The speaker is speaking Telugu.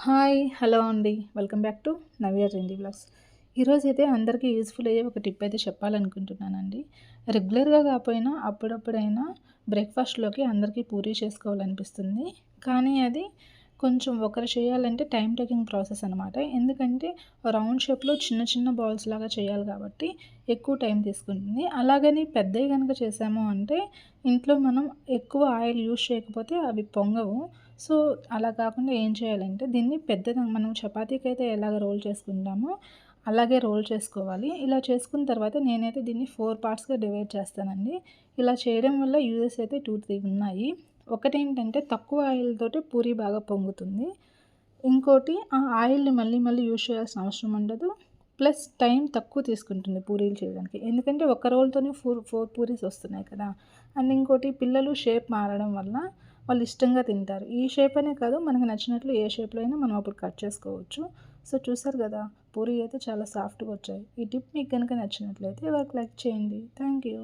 హాయ్! హలో అండి. Welcome back to Navya trendy vlogs. ఈరోజైతే అందరికీ యూజ్‌ఫుల్ అయ్యే ఒక టిప్ అయితే చెప్పాలనుకుంటున్నానండి. రెగ్యులర్‌గా కాపోయినా అప్పుడప్పుడైనా బ్రేక్‌ఫాస్ట్‌లోకి అందరికీ పూరి చేసుకోవాలనిపిస్తుంది. కానీ అది కొంచెం ఒకరు చేయాలంటే టైమ్ టేకింగ్ ప్రాసెస్ అనమాట. ఎందుకంటే రౌండ్ షేప్‌లో చిన్న చిన్న బాల్స్ లాగా చేయాలి కాబట్టి ఎక్కువ టైం తీసుకుంటుంది. అలాగని పెద్దయి గనుక చేసాము అంటే ఇంట్లో మనం ఎక్కువ ఆయిల్ యూజ్ చేయకపోతే అవి పొంగవు. సో, అలా కాకుండా ఏం చేయాలంటే దీన్ని పెద్దగా మనం చపాతీకైతే ఎలాగ రోల్ చేసుకుంటామో అలాగే రోల్ చేసుకోవాలి. ఇలా చేసుకున్న తర్వాత నేనైతే దీన్ని 4 పార్ట్స్‌గా డివైడ్ చేస్తానండి. ఇలా చేయడం వల్ల యూజెస్ అయితే 2, 3 ఉన్నాయి. ఒకటేంటంటే తక్కువ ఆయిల్ తోటి పూరి బాగా పొంగుతుంది. ఇంకోటి ఆ ఆయిల్‌ని మళ్ళీ మళ్ళీ యూజ్ చేయాల్సిన అవసరం ఉండదు. ప్లస్ టైం తక్కువ తీసుకుంటుంది పూరీలు చేయడానికి. ఎందుకంటే ఒక్క రోల్‌తోనే 4 పూరీస్ వస్తున్నాయి కదా! అండ్ ఇంకోటి పిల్లలు షేప్ మారడం వల్ల వాళ్ళు ఇష్టంగా తింటారు. ఈ షేప్ అనే కాదు మనకు నచ్చినట్లు ఏ షేప్‌లో అయినా మనం అప్పుడు కట్ చేసుకోవచ్చు. సో, చూసారు గదా! పూరి అయితే చాలా సాఫ్ట్‌గా వచ్చాయి. ఈ టిప్ మీకు గనుక నచ్చినట్లయితే ఒక లైక్ చేయండి. Thank you.